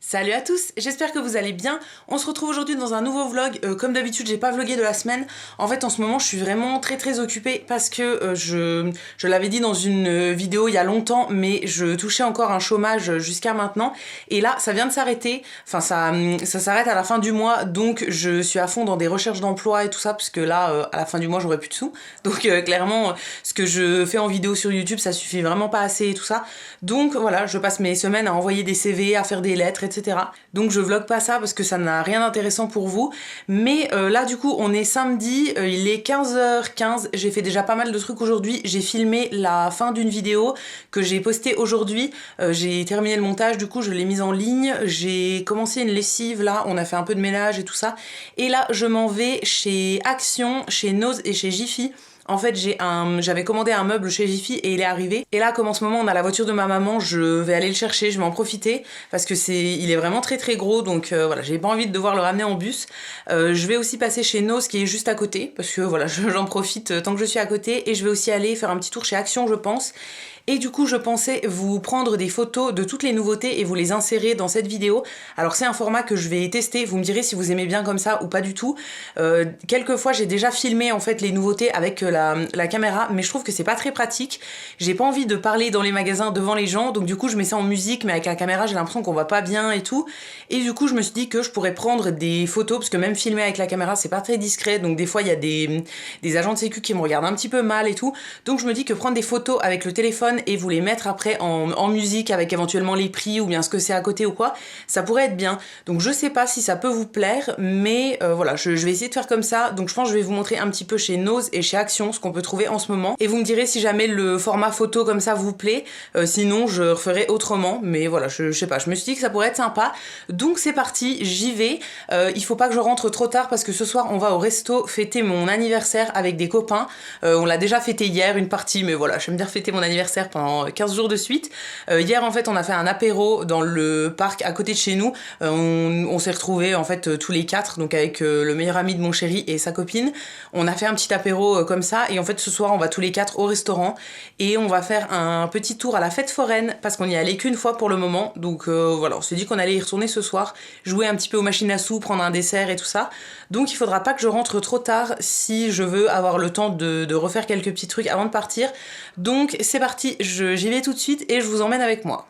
Salut à tous, j'espère que vous allez bien. On se retrouve aujourd'hui dans un nouveau vlog. Comme d'habitude, j'ai pas vlogué de la semaine. En fait, en ce moment, je suis vraiment très occupée parce que je l'avais dit dans une vidéo il y a longtemps, mais je touchais encore un chômage jusqu'à maintenant. Et là, ça vient de s'arrêter. Enfin, ça s'arrête à la fin du mois, donc je suis à fond dans des recherches d'emploi et tout ça, parce que là, à la fin du mois, j'aurai plus de sous. Donc clairement, ce que je fais en vidéo sur YouTube, ça suffit vraiment pas assez et tout ça. Donc voilà, je passe mes semaines à envoyer des CV, à faire des lettres, etc. Donc je vlog pas ça parce que ça n'a rien d'intéressant pour vous. Mais là du coup on est samedi, il est 15h15, j'ai fait déjà pas mal de trucs aujourd'hui. J'ai filmé la fin d'une vidéo que j'ai postée aujourd'hui. J'ai terminé le montage, du coup je l'ai mise en ligne. J'ai commencé une lessive là, on a fait un peu de ménage et tout ça. Et là je m'en vais chez Action, chez Nose et chez Jiffy. En fait, j'avais commandé un meuble chez Jiffy et il est arrivé. Et là, comme en ce moment, on a la voiture de ma maman, je vais aller le chercher, je vais en profiter parce que il est vraiment très gros, donc voilà, j'ai pas envie de devoir le ramener en bus. Je vais aussi passer chez Nose qui est juste à côté parce que voilà, j'en profite tant que je suis à côté, et je vais aussi aller faire un petit tour chez Action, je pense. Et du coup, je pensais vous prendre des photos de toutes les nouveautés et vous les insérer dans cette vidéo. Alors c'est un format que je vais tester, vous me direz si vous aimez bien comme ça ou pas du tout. Quelques fois, j'ai déjà filmé en fait les nouveautés avec la caméra, mais je trouve que c'est pas très pratique. J'ai pas envie de parler dans les magasins devant les gens, donc du coup je mets ça en musique, mais avec la caméra j'ai l'impression qu'on voit pas bien et tout. Et du coup je me suis dit que je pourrais prendre des photos, parce que même filmer avec la caméra c'est pas très discret, donc des fois il y a des agents de sécu qui me regardent un petit peu mal et tout. Donc je me dis que prendre des photos avec le téléphone et vous les mettre après en musique avec éventuellement les prix ou bien ce que c'est à côté ou quoi, ça pourrait être bien. Donc je sais pas si ça peut vous plaire, mais voilà, je vais essayer de faire comme ça. Donc je pense que je vais vous montrer un petit peu chez Nose et chez Action ce qu'on peut trouver en ce moment, et vous me direz si jamais le format photo comme ça vous plaît. Sinon je referai autrement, mais voilà, je sais pas, je me suis dit que ça pourrait être sympa. Donc c'est parti, j'y vais. Il faut pas que je rentre trop tard parce que ce soir on va au resto fêter mon anniversaire avec des copains. On l'a déjà fêté hier une partie, mais voilà, j'aime bien fêter mon anniversaire pendant 15 jours de suite. Hier en fait on a fait un apéro dans le parc à côté de chez nous. On s'est retrouvés en fait tous les quatre, donc avec le meilleur ami de mon chéri et sa copine. On a fait un petit apéro comme ça, et en fait ce soir on va tous les quatre au restaurant et on va faire un petit tour à la fête foraine parce qu'on y allait qu'une fois pour le moment. Donc voilà, on s'est dit qu'on allait y retourner ce soir, jouer un petit peu aux machines à sous, prendre un dessert et tout ça. Donc il faudra pas que je rentre trop tard si je veux avoir le temps de refaire quelques petits trucs avant de partir. Donc c'est parti, j'y vais tout de suite et je vous emmène avec moi.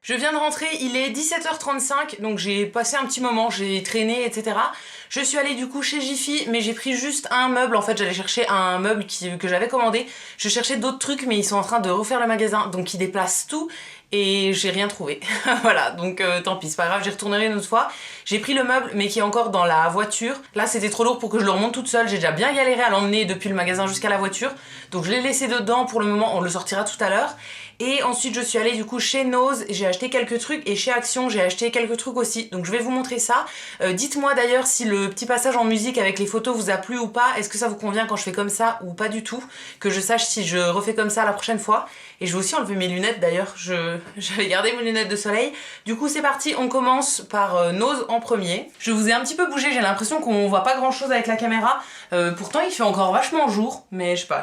Je viens de rentrer, il est 17h35, donc j'ai passé un petit moment, j'ai traîné, etc. Je suis allée du coup chez Jiffy, mais j'ai pris juste un meuble, en fait j'allais chercher un meuble que j'avais commandé. Je cherchais d'autres trucs, mais ils sont en train de refaire le magasin, donc ils déplacent tout. Et j'ai rien trouvé. Voilà, donc tant pis, c'est pas grave, j'y retournerai une autre fois. J'ai pris le meuble, mais qui est encore dans la voiture. Là, c'était trop lourd pour que je le remonte toute seule. J'ai déjà bien galéré à l'emmener depuis le magasin jusqu'à la voiture. Donc je l'ai laissé dedans pour le moment, on le sortira tout à l'heure. Et ensuite, je suis allée du coup chez Nose, j'ai acheté quelques trucs. Et chez Action, j'ai acheté quelques trucs aussi. Donc je vais vous montrer ça. Dites-moi d'ailleurs si le petit passage en musique avec les photos vous a plu ou pas. Est-ce que ça vous convient quand je fais comme ça ou pas du tout? Que je sache si je refais comme ça la prochaine fois. Et je vais aussi enlever mes lunettes d'ailleurs, j'avais gardé mes lunettes de soleil. Du coup c'est parti, on commence par Nose en premier. Je vous ai un petit peu bougé, j'ai l'impression qu'on voit pas grand chose avec la caméra. Pourtant il fait encore vachement jour, mais je sais pas,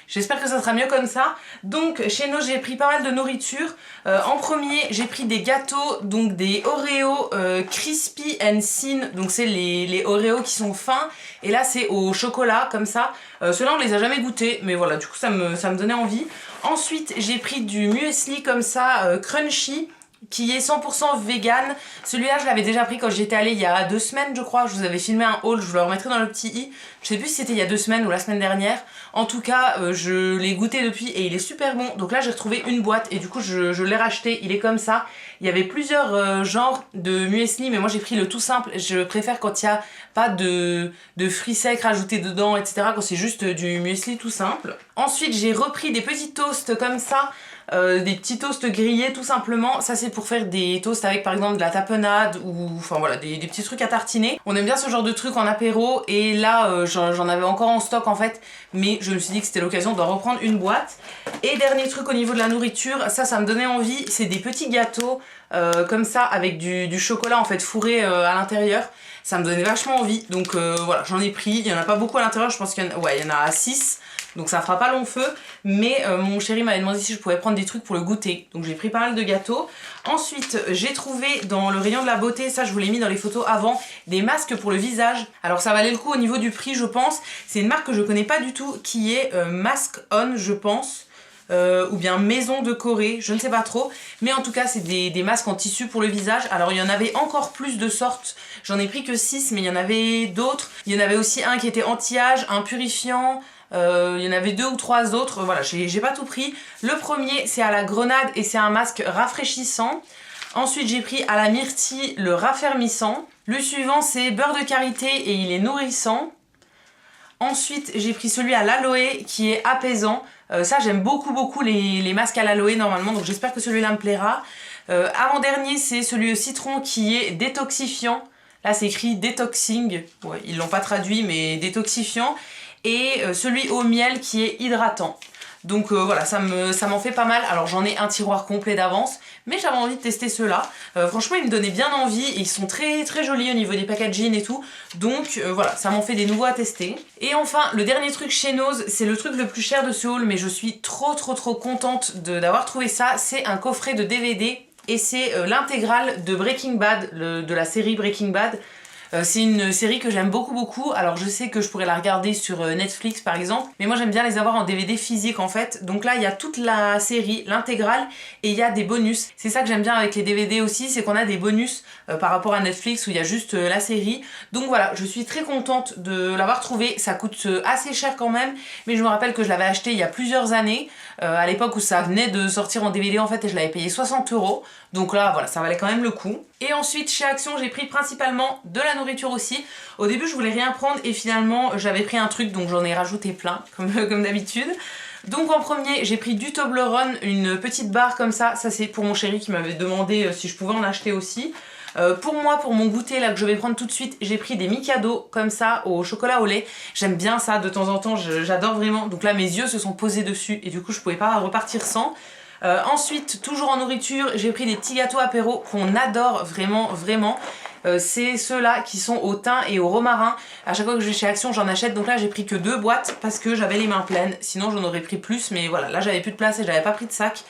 j'espère que ça sera mieux comme ça. Donc chez Nose j'ai pris pas mal de nourriture. En premier j'ai pris des gâteaux, donc des Oreo Crispy and Thin. Donc c'est les Oreos qui sont fins. Et là c'est au chocolat comme ça. Ceux-là on les a jamais goûtés, mais voilà, du coup ça me donnait envie. Ensuite, j'ai pris du muesli comme ça, crunchy, qui est 100% vegan. Celui-là, je l'avais déjà pris quand j'étais allée il y a 2 semaines, je crois. Je vous avais filmé un haul, je vous le remettrai dans le petit i. Je sais plus si c'était il y a 2 semaines ou la semaine dernière. En tout cas, je l'ai goûté depuis et il est super bon. Donc là, j'ai retrouvé une boîte et du coup, je l'ai racheté. Il est comme ça. Il y avait plusieurs genres de muesli, mais moi j'ai pris le tout simple. Je préfère quand il n'y a pas de fruits secs rajoutés dedans, etc. Quand c'est juste du muesli tout simple. Ensuite, j'ai repris des petits toasts comme ça. Des petits toasts grillés tout simplement. Ça c'est pour faire des toasts avec par exemple de la tapenade ou enfin voilà des petits trucs à tartiner. On aime bien ce genre de trucs en apéro et là j'en avais encore en stock en fait, mais je me suis dit que c'était l'occasion d'en reprendre une boîte. Et dernier truc au niveau de la nourriture, ça me donnait envie, c'est des petits gâteaux comme ça avec du chocolat en fait fourré à l'intérieur. Ça me donnait vachement envie, donc voilà, j'en ai pris. Il y en a pas beaucoup à l'intérieur, je pense qu'il y en a 6. Donc ça fera pas long feu, mais mon chéri m'avait demandé si je pouvais prendre des trucs pour le goûter. Donc j'ai pris pas mal de gâteaux. Ensuite, j'ai trouvé dans le rayon de la beauté, ça je vous l'ai mis dans les photos avant, des masques pour le visage. Alors ça valait le coup au niveau du prix, je pense. C'est une marque que je connais pas du tout, qui est Mask On, je pense. Ou bien Maison de Corée, je ne sais pas trop, mais en tout cas c'est des masques en tissu pour le visage. Alors il y en avait encore plus de sortes, j'en ai pris que 6, mais il y en avait d'autres. Il y en avait aussi un qui était anti-âge, un purifiant. Il y en avait 2 ou 3 autres, voilà, j'ai pas tout pris. Le premier c'est à la grenade et c'est un masque rafraîchissant. Ensuite j'ai pris à la myrtille le raffermissant. Le suivant c'est beurre de karité et il est nourrissant. Ensuite j'ai pris celui à l'aloe qui est apaisant. Ça j'aime beaucoup les masques à l'aloe normalement, donc j'espère que celui-là me plaira. Avant-dernier c'est celui au citron qui est détoxifiant. Là c'est écrit détoxing, ouais, ils l'ont pas traduit mais détoxifiant. Et celui au miel qui est hydratant. Donc voilà, ça m'en fait pas mal. Alors j'en ai un tiroir complet d'avance, mais j'avais envie de tester ceux-là. Franchement, ils me donnaient bien envie et ils sont très jolis au niveau des packaging et tout. Donc voilà, ça m'en fait des nouveaux à tester. Et enfin, le dernier truc chez Nose, c'est le truc le plus cher de ce haul, mais je suis trop contente d'avoir trouvé ça. C'est un coffret de DVD et c'est l'intégrale de Breaking Bad, de la série Breaking Bad. C'est une série que j'aime beaucoup. Alors je sais que je pourrais la regarder sur Netflix par exemple, mais moi j'aime bien les avoir en DVD physique en fait. Donc là il y a toute la série, l'intégrale, et il y a des bonus. C'est ça que j'aime bien avec les DVD aussi, c'est qu'on a des bonus par rapport à Netflix où il y a juste la série. Donc voilà, je suis très contente de l'avoir trouvé. Ça coûte assez cher quand même, mais je me rappelle que je l'avais acheté il y a plusieurs années, à l'époque où ça venait de sortir en DVD en fait, et je l'avais payé 60 €. Donc là voilà, ça valait quand même le coup. Et ensuite chez Action j'ai pris principalement de la nourriture aussi. Au début je voulais rien prendre et finalement j'avais pris un truc, donc j'en ai rajouté plein comme d'habitude. Donc en premier j'ai pris du Toblerone, une petite barre comme ça c'est pour mon chéri qui m'avait demandé si je pouvais en acheter aussi. Pour moi, pour mon goûter là que je vais prendre tout de suite, j'ai pris des Mikado comme ça au chocolat au lait. J'aime bien ça de temps en temps, j'adore vraiment. Donc là mes yeux se sont posés dessus et du coup je pouvais pas repartir sans. Ensuite, toujours en nourriture, j'ai pris des petits gâteaux apéro qu'on adore vraiment. C'est ceux-là qui sont au thym et au romarin. À chaque fois que je vais chez Action, j'en achète. Donc là, j'ai pris que 2 boîtes parce que j'avais les mains pleines. Sinon, j'en aurais pris plus. Mais voilà, là, j'avais plus de place et j'avais pas pris de sac.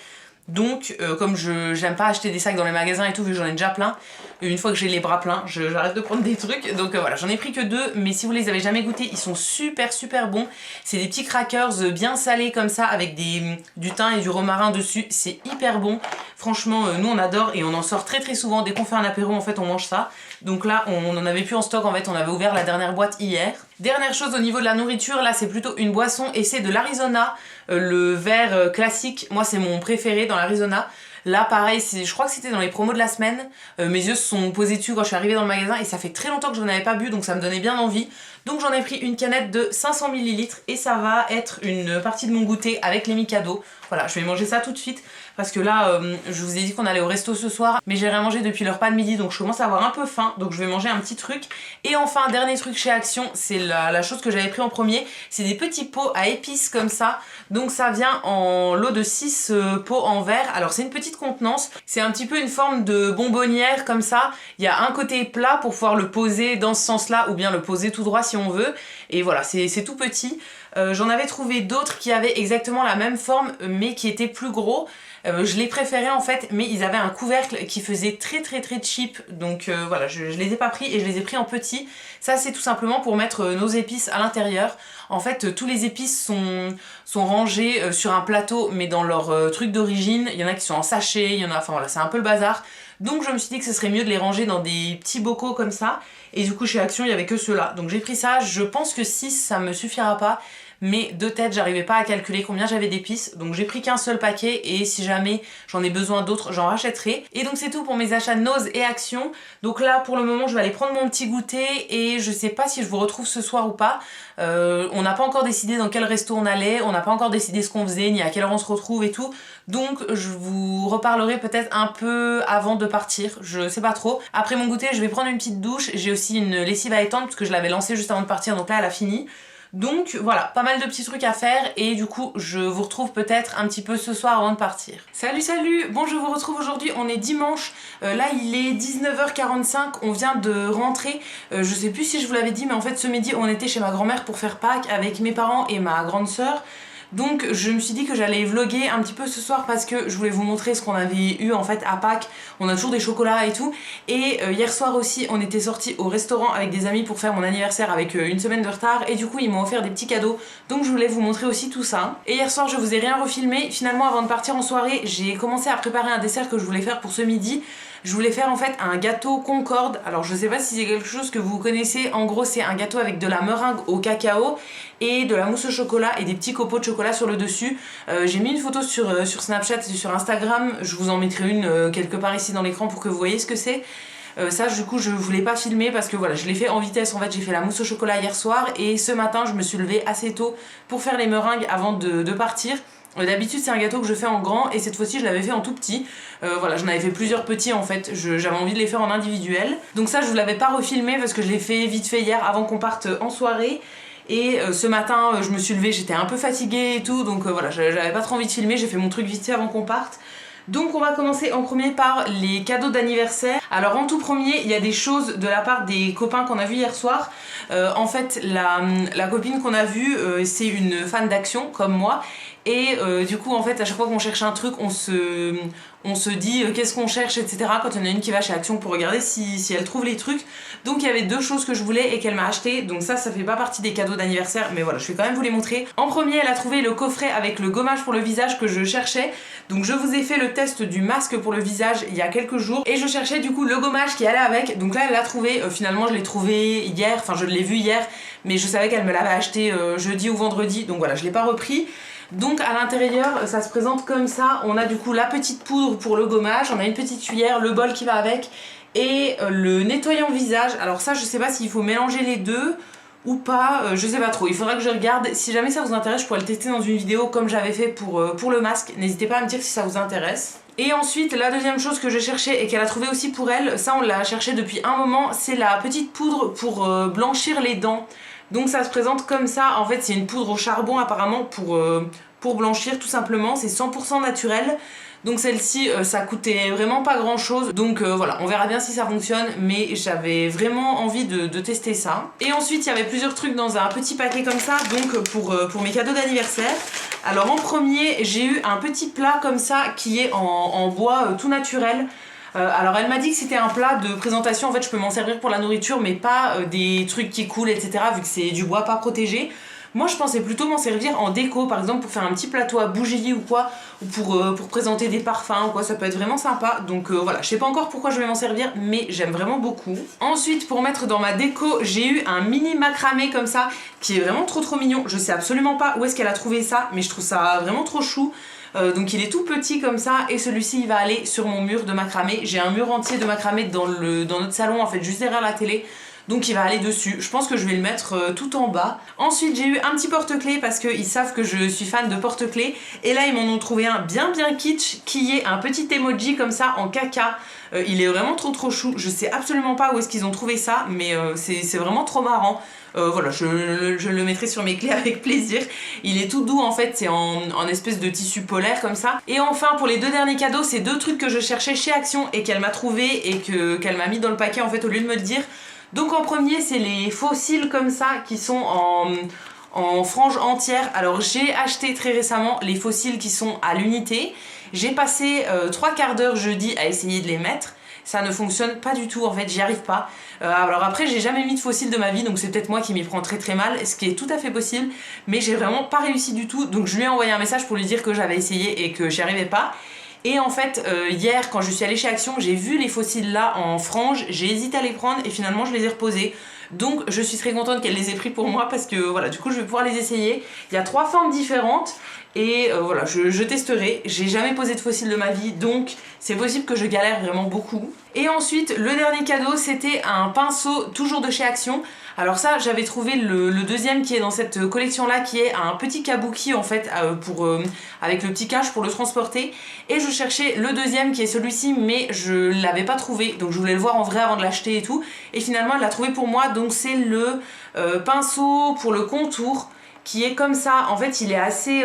Donc, comme j'aime pas acheter des sacs dans les magasins et tout, vu que j'en ai déjà plein, une fois que j'ai les bras pleins, j'arrête de prendre des trucs. Donc voilà, j'en ai pris que 2, mais si vous les avez jamais goûtés, ils sont super bons. C'est des petits crackers bien salés comme ça, avec du thym et du romarin dessus. C'est hyper bon. Franchement, nous on adore et on en sort très souvent. Dès qu'on fait un apéro, en fait, on mange ça. Donc là, on en avait plus en stock, en fait, on avait ouvert la dernière boîte hier. Dernière chose au niveau de la nourriture, là c'est plutôt une boisson et c'est de l'Arizona. Le verre classique, moi c'est mon préféré dans l'Arizona. Là pareil, je crois que c'était dans les promos de la semaine. Mes yeux se sont posés dessus quand je suis arrivée dans le magasin et ça fait très longtemps que je n'en avais pas bu, donc ça me donnait bien envie. Donc j'en ai pris une canette de 500 ml et ça va être une partie de mon goûter avec les Mikado. Voilà, je vais manger ça tout de suite parce que là, je vous ai dit qu'on allait au resto ce soir, mais j'ai rien mangé depuis le repas de midi, donc je commence à avoir un peu faim, donc je vais manger un petit truc. Et enfin, dernier truc chez Action, c'est la chose que j'avais pris en premier, c'est des petits pots à épices comme ça. Donc ça vient en lot de 6 pots en verre. Alors c'est une petite contenance, c'est un petit peu une forme de bonbonnière comme ça. Il y a un côté plat pour pouvoir le poser dans ce sens-là, ou bien le poser tout droit si on veut. Et voilà, c'est tout petit. J'en avais trouvé d'autres qui avaient exactement la même forme, mais qui étaient plus gros. Je les préférais en fait, mais ils avaient un couvercle qui faisait très cheap, donc voilà, je les ai pas pris et je les ai pris en petit. Ça c'est tout simplement pour mettre nos épices à l'intérieur. En fait, tous les épices sont rangés sur un plateau, mais dans leur truc d'origine. Il y en a qui sont en sachet, il y en a, enfin voilà, c'est un peu le bazar. Donc je me suis dit que ce serait mieux de les ranger dans des petits bocaux comme ça. Et du coup chez Action il y avait que ceux-là. Donc j'ai pris ça, je pense que 6 ça me suffira pas. Mais de tête j'arrivais pas à calculer combien j'avais d'épices, donc j'ai pris qu'un seul paquet et si jamais j'en ai besoin d'autres j'en rachèterai. Et donc c'est tout pour mes achats Nose et Action. Donc là pour le moment je vais aller prendre mon petit goûter et je sais pas si je vous retrouve ce soir ou pas. On n'a pas encore décidé dans quel resto on allait, on n'a pas encore décidé ce qu'on faisait ni à quelle heure on se retrouve et tout. Donc je vous reparlerai peut-être un peu avant de partir, je sais pas trop. Après mon goûter je vais prendre une petite douche, j'ai aussi une lessive à étendre parce que je l'avais lancée juste avant de partir, donc là elle a fini. Donc voilà, pas mal de petits trucs à faire et du coup je vous retrouve peut-être un petit peu ce soir avant de partir. Salut, bon je vous retrouve aujourd'hui, on est dimanche, là il est 19h45, on vient de rentrer, je sais plus si je vous l'avais dit mais en fait ce midi on était chez ma grand-mère pour faire Pâques avec mes parents et ma grande sœur. Donc je me suis dit que j'allais vlogger un petit peu ce soir parce que je voulais vous montrer ce qu'on avait eu en fait à Pâques. On a toujours des chocolats et tout. Et hier soir aussi on était sortis au restaurant avec des amis pour faire mon anniversaire avec une semaine de retard. Et du coup ils m'ont offert des petits cadeaux. Donc je voulais vous montrer aussi tout ça. Et hier soir je vous ai rien refilmé. Finalement avant de partir en soirée j'ai commencé à préparer un dessert que je voulais faire pour ce midi. Je voulais faire en fait un gâteau Concorde. Alors je sais pas si c'est quelque chose que vous connaissez. En gros c'est un gâteau avec de la meringue au cacao et de la mousse au chocolat et des petits copeaux de chocolat sur le dessus. J'ai mis une photo sur Snapchat et sur Instagram. Je vous en mettrai une quelque part ici dans l'écran pour que vous voyez ce que c'est. Ça du coup je voulais pas filmer parce que voilà je l'ai fait en vitesse. En fait j'ai fait la mousse au chocolat hier soir et ce matin je me suis levée assez tôt pour faire les meringues avant de partir. D'habitude c'est un gâteau que je fais en grand et cette fois-ci je l'avais fait en tout petit. Voilà, j'en avais fait plusieurs petits en fait, j'avais envie de les faire en individuel. Donc ça je vous l'avais pas refilmé parce que je l'ai fait vite fait hier avant qu'on parte en soirée. Et ce matin je me suis levée, j'étais un peu fatiguée et tout, donc voilà, j'avais pas trop envie de filmer, j'ai fait mon truc vite fait avant qu'on parte. Donc on va commencer en premier par les cadeaux d'anniversaire. Alors en tout premier il y a des choses de la part des copains qu'on a vus hier soir. En fait la copine qu'on a vue c'est une fan d'Action comme moi. Et du coup en fait à chaque fois qu'on cherche un truc on se dit qu'est-ce qu'on cherche etc. Quand il y en a une qui va chez Action pour regarder si elle trouve les trucs. Donc il y avait deux choses que je voulais et qu'elle m'a acheté. Donc ça fait pas partie des cadeaux d'anniversaire mais voilà je vais quand même vous les montrer. En premier elle a trouvé le coffret avec le gommage pour le visage que je cherchais. Donc je vous ai fait le test du masque pour le visage il y a quelques jours et je cherchais du coup le gommage qui allait avec. Donc là elle l'a trouvé, finalement je l'ai trouvé hier, enfin je l'ai vu hier mais je savais qu'elle me l'avait acheté jeudi ou vendredi donc voilà je l'ai pas repris. Donc à l'intérieur ça se présente comme ça, on a du coup la petite poudre pour le gommage, on a une petite cuillère, le bol qui va avec et le nettoyant visage. Alors ça je sais pas s'il faut mélanger les deux ou pas, je sais pas trop, il faudra que je regarde. Si jamais ça vous intéresse je pourrais le tester dans une vidéo comme j'avais fait pour le masque, n'hésitez pas à me dire si ça vous intéresse. Et ensuite la deuxième chose que je cherchais et qu'elle a trouvé aussi pour elle, ça on l'a cherché depuis un moment, c'est la petite poudre pour blanchir les dents. Donc ça se présente comme ça, en fait c'est une poudre au charbon apparemment pour blanchir tout simplement, c'est 100% naturel. Donc celle-ci ça coûtait vraiment pas grand chose, donc voilà on verra bien si ça fonctionne mais j'avais vraiment envie de tester ça. Et ensuite il y avait plusieurs trucs dans un petit paquet comme ça, donc pour mes cadeaux d'anniversaire. Alors en premier j'ai eu un petit plat comme ça qui est en bois tout naturel. Alors elle m'a dit que c'était un plat de présentation, en fait je peux m'en servir pour la nourriture mais pas des trucs qui coulent etc. vu que c'est du bois pas protégé. Moi je pensais plutôt m'en servir en déco, par exemple pour faire un petit plateau à bougies ou quoi, ou pour présenter des parfums ou quoi, ça peut être vraiment sympa. Donc voilà, je sais pas encore pourquoi je vais m'en servir, mais j'aime vraiment beaucoup. Ensuite pour mettre dans ma déco, j'ai eu un mini macramé comme ça, qui est vraiment trop mignon. Je sais absolument pas où est-ce qu'elle a trouvé ça, mais je trouve ça vraiment trop chou. Donc il est tout petit comme ça et celui-ci il va aller sur mon mur de macramé. J'ai un mur entier de macramé dans notre salon en fait, juste derrière la télé. Donc il va aller dessus, je pense que je vais le mettre tout en bas. Ensuite j'ai eu un petit porte-clés parce qu'ils savent que je suis fan de porte-clés. Et là ils m'en ont trouvé un bien kitsch qui est un petit emoji comme ça en caca. Il est vraiment trop chou, je sais absolument pas où est-ce qu'ils ont trouvé ça, mais c'est vraiment trop marrant. Voilà, je le mettrai sur mes clés avec plaisir. Il est tout doux en fait, c'est en espèce de tissu polaire comme ça. Et enfin pour les deux derniers cadeaux, c'est deux trucs que je cherchais chez Action et qu'elle m'a trouvé et qu'elle m'a mis dans le paquet en fait au lieu de me le dire. Donc en premier c'est les fossiles comme ça qui sont en frange entière. Alors j'ai acheté très récemment les fossiles qui sont à l'unité. J'ai passé 3 quarts d'heure jeudi à essayer de les mettre. Ça ne fonctionne pas du tout en fait, j'y arrive pas. Alors après j'ai jamais mis de fossiles de ma vie, donc c'est peut-être moi qui m'y prends très mal, ce qui est tout à fait possible, mais j'ai vraiment pas réussi du tout. Donc je lui ai envoyé un message pour lui dire que j'avais essayé et que j'y arrivais pas. Et en fait hier quand je suis allée chez Action, j'ai vu les fossiles là en frange, j'ai hésité à les prendre et finalement je les ai reposés. Donc je suis très contente qu'elle les ait pris pour moi parce que voilà, du coup je vais pouvoir les essayer. Il y a 3 formes différentes et voilà, je testerai. J'ai jamais posé de fossiles de ma vie, donc c'est possible que je galère vraiment beaucoup. Et ensuite le dernier cadeau c'était un pinceau toujours de chez Action. Alors ça j'avais trouvé le deuxième qui est dans cette collection là, qui est un petit kabuki en fait avec le petit cache pour le transporter. Et je cherchais le deuxième qui est celui-ci, mais je l'avais pas trouvé, donc je voulais le voir en vrai avant de l'acheter et tout. Et finalement elle l'a trouvé pour moi, donc c'est le pinceau pour le contour qui est comme ça. En fait il est assez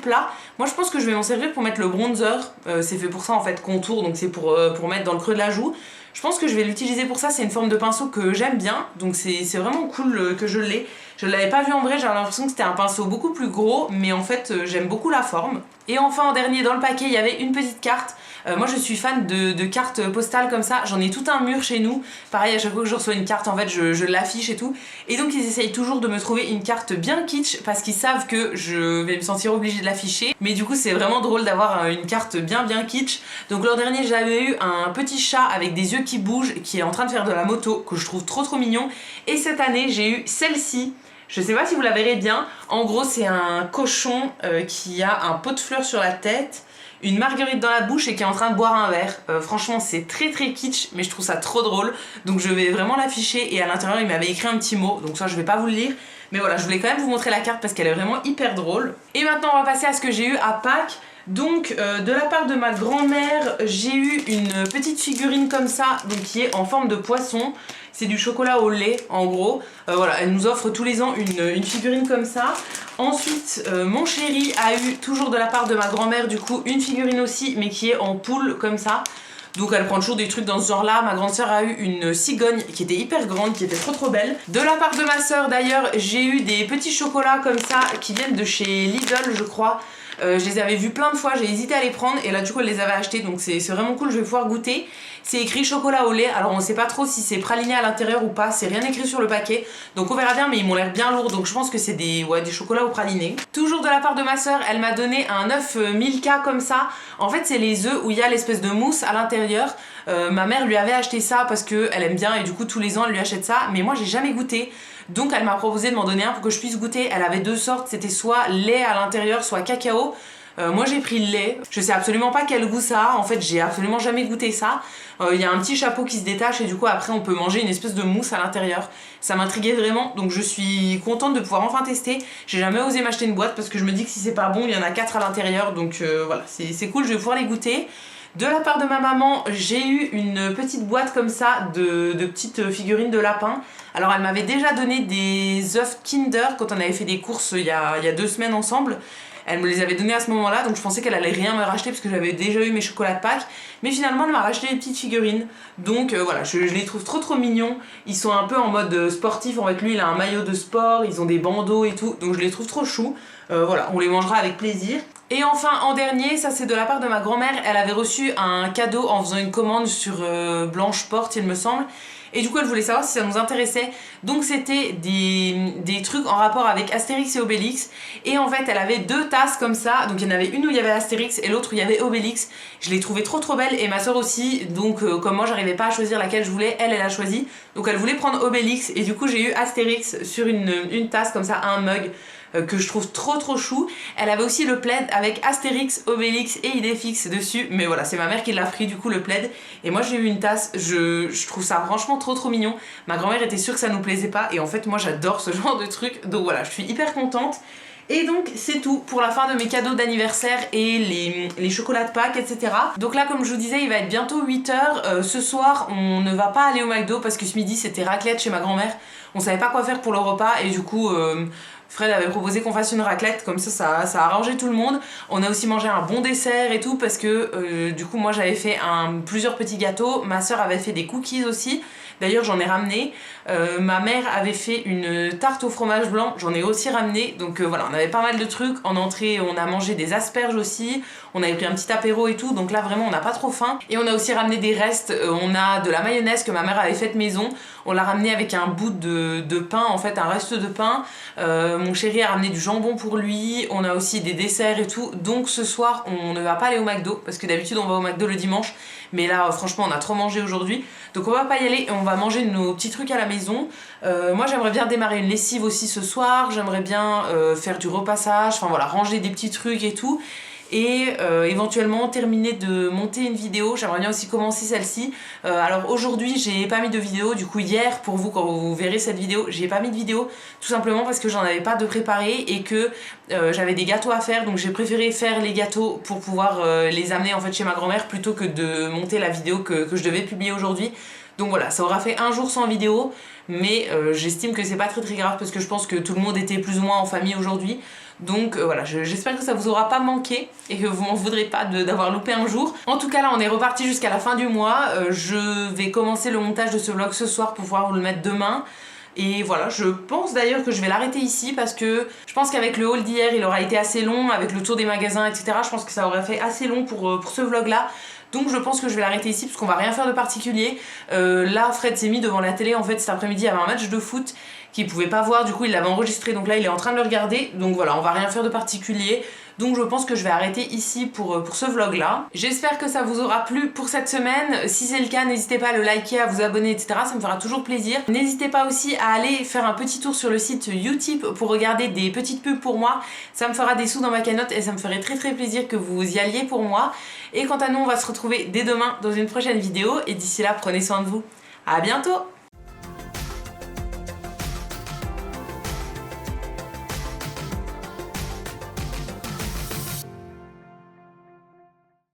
plat. Moi je pense que je vais m'en servir pour mettre le bronzer. C'est fait pour ça en fait, contour, donc c'est pour mettre dans le creux de la joue. Je pense que je vais l'utiliser pour ça, c'est une forme de pinceau que j'aime bien, donc c'est vraiment cool que je l'ai. Je ne l'avais pas vu en vrai, j'avais l'impression que c'était un pinceau beaucoup plus gros, mais en fait j'aime beaucoup la forme. Et enfin en dernier dans le paquet il y avait une petite carte. Moi je suis fan de cartes postales comme ça, j'en ai tout un mur chez nous. Pareil, à chaque fois que je reçois une carte en fait je l'affiche et tout. Et donc ils essayent toujours de me trouver une carte bien kitsch parce qu'ils savent que je vais me sentir obligée de l'afficher. Mais du coup c'est vraiment drôle d'avoir une carte bien kitsch. Donc l'an dernier j'avais eu un petit chat avec des yeux qui bougent, qui est en train de faire de la moto, que je trouve trop mignon. Et cette année j'ai eu celle-ci. Je sais pas si vous la verrez bien. En gros c'est un cochon qui a un pot de fleurs sur la tête, une marguerite dans la bouche et qui est en train de boire un verre. Franchement c'est très kitsch, mais je trouve ça trop drôle. Donc je vais vraiment l'afficher, et à l'intérieur il m'avait écrit un petit mot, donc ça je vais pas vous le lire. Mais voilà, je voulais quand même vous montrer la carte parce qu'elle est vraiment hyper drôle. Et maintenant on va passer à ce que j'ai eu à Pâques. Donc de la part de ma grand-mère, j'ai eu une petite figurine comme ça, donc qui est en forme de poisson. C'est du chocolat au lait en gros. Voilà, elle nous offre tous les ans une figurine comme ça. Ensuite mon chéri a eu, toujours de la part de ma grand-mère du coup, une figurine aussi, mais qui est en poule comme ça. Donc elle prend toujours des trucs dans ce genre là. Ma grande soeur a eu une cigogne qui était hyper grande, qui était trop belle. De la part de ma soeur d'ailleurs, j'ai eu des petits chocolats comme ça qui viennent de chez Lidl je crois. Je les avais vus plein de fois, j'ai hésité à les prendre et là du coup elle les avait achetés, donc c'est vraiment cool, je vais pouvoir goûter. C'est écrit chocolat au lait, alors on sait pas trop si c'est praliné à l'intérieur ou pas, c'est rien écrit sur le paquet, donc on verra bien, mais ils m'ont l'air bien lourds, donc je pense que c'est des chocolats au praliné. Toujours de la part de ma soeur, elle m'a donné un œuf Milka comme ça. En fait c'est les œufs où il y a l'espèce de mousse à l'intérieur. Ma mère lui avait acheté ça parce qu'elle aime bien et du coup tous les ans elle lui achète ça, mais moi j'ai jamais goûté. Donc elle m'a proposé de m'en donner un pour que je puisse goûter. Elle avait deux sortes, c'était soit lait à l'intérieur, soit cacao. Moi j'ai pris le lait, je sais absolument pas quel goût ça a, en fait j'ai absolument jamais goûté ça. Il y a un petit chapeau qui se détache et du coup après on peut manger une espèce de mousse à l'intérieur. Ça m'intriguait vraiment, donc je suis contente de pouvoir enfin tester. J'ai jamais osé m'acheter une boîte parce que je me dis que si c'est pas bon, il y en a 4 à l'intérieur, donc voilà, c'est cool, je vais pouvoir les goûter. De la part de ma maman, j'ai eu une petite boîte comme ça de petites figurines de lapin. Alors elle m'avait déjà donné des œufs Kinder quand on avait fait des courses il y a 2 semaines ensemble. Elle me les avait donnés à ce moment-là, donc je pensais qu'elle allait rien me racheter parce que j'avais déjà eu mes chocolats de Pâques. Mais finalement elle m'a racheté des petites figurines. Donc voilà, je les trouve trop mignons. Ils sont un peu en mode sportif, en fait lui il a un maillot de sport, ils ont des bandeaux et tout, donc je les trouve trop choux. Voilà, on les mangera avec plaisir. Et enfin, en dernier, ça c'est de la part de ma grand-mère, elle avait reçu un cadeau en faisant une commande sur Blanche Porte, il me semble. Et du coup, elle voulait savoir si ça nous intéressait. Donc c'était des trucs en rapport avec Astérix et Obélix. Et en fait, elle avait 2 tasses comme ça. Donc il y en avait une où il y avait Astérix et l'autre où il y avait Obélix. Je l'ai trouvée trop trop belle et ma soeur aussi. Donc comme moi, j'arrivais pas à choisir laquelle je voulais, elle a choisi. Donc elle voulait prendre Obélix et du coup, j'ai eu Astérix sur une tasse comme ça, un mug. Que je trouve trop trop chou. Elle avait aussi le plaid avec Astérix, Obélix et Idéfix dessus, mais voilà, c'est ma mère qui l'a pris du coup le plaid, et moi j'ai eu une tasse, je trouve ça franchement trop trop mignon. Ma grand-mère était sûre que ça nous plaisait pas, et en fait moi j'adore ce genre de truc, donc voilà, je suis hyper contente. Et donc c'est tout pour la fin de mes cadeaux d'anniversaire et les chocolats de Pâques, etc. Donc là, comme je vous disais, il va être bientôt 8h. Ce soir, on ne va pas aller au McDo parce que ce midi c'était raclette chez ma grand-mère. On savait pas quoi faire pour le repas et du coup... Fred avait proposé qu'on fasse une raclette, comme ça a arrangé tout le monde. On a aussi mangé un bon dessert et tout parce que du coup moi j'avais fait plusieurs petits gâteaux, ma soeur avait fait des cookies aussi, d'ailleurs j'en ai ramené. Ma mère avait fait une tarte au fromage blanc, j'en ai aussi ramené, donc voilà, on avait pas mal de trucs. En entrée on a mangé des asperges aussi, on avait pris un petit apéro et tout, donc là vraiment on n'a pas trop faim. Et on a aussi ramené des restes, on a de la mayonnaise que ma mère avait faite maison, on l'a ramené avec un bout de pain, en fait un reste de pain. Mon chéri a ramené du jambon pour lui, on a aussi des desserts et tout, donc ce soir on ne va pas aller au McDo, parce que d'habitude on va au McDo le dimanche, mais là franchement on a trop mangé aujourd'hui, donc on va pas y aller et on va manger nos petits trucs à la maison. Moi j'aimerais bien démarrer une lessive aussi ce soir, j'aimerais bien faire du repassage, enfin voilà, ranger des petits trucs et tout. Et éventuellement terminer de monter une vidéo, j'aimerais bien aussi commencer celle-ci. Alors aujourd'hui j'ai pas mis de vidéo, du coup hier pour vous quand vous verrez cette vidéo, j'ai pas mis de vidéo tout simplement parce que j'en avais pas de préparé et que j'avais des gâteaux à faire, donc j'ai préféré faire les gâteaux pour pouvoir les amener en fait chez ma grand-mère plutôt que de monter la vidéo que je devais publier aujourd'hui. Donc voilà, ça aura fait un jour sans vidéo, mais j'estime que c'est pas très grave parce que je pense que tout le monde était plus ou moins en famille aujourd'hui. Donc voilà, j'espère que ça vous aura pas manqué et que vous m'en voudrez pas d'avoir loupé un jour. En tout cas là on est reparti jusqu'à la fin du mois, je vais commencer le montage de ce vlog ce soir pour pouvoir vous le mettre demain. Et voilà, je pense d'ailleurs que je vais l'arrêter ici parce que je pense qu'avec le haul d'hier il aura été assez long, avec le tour des magasins etc. Je pense que ça aurait fait assez long pour ce vlog là. Donc je pense que je vais l'arrêter ici parce qu'on va rien faire de particulier. Là Fred s'est mis devant la télé en fait cet après-midi, il y avait un match de foot qu'il pouvait pas voir, du coup il l'avait enregistré, donc là il est en train de le regarder. Donc voilà, on va rien faire de particulier. Donc je pense que je vais arrêter ici pour ce vlog là. J'espère que ça vous aura plu pour cette semaine. Si c'est le cas, n'hésitez pas à le liker, à vous abonner, etc. Ça me fera toujours plaisir. N'hésitez pas aussi à aller faire un petit tour sur le site Utip pour regarder des petites pubs pour moi. Ça me fera des sous dans ma cagnotte et ça me ferait très plaisir que vous y alliez pour moi. Et quant à nous, on va se retrouver dès demain dans une prochaine vidéo. Et d'ici là, prenez soin de vous. À bientôt!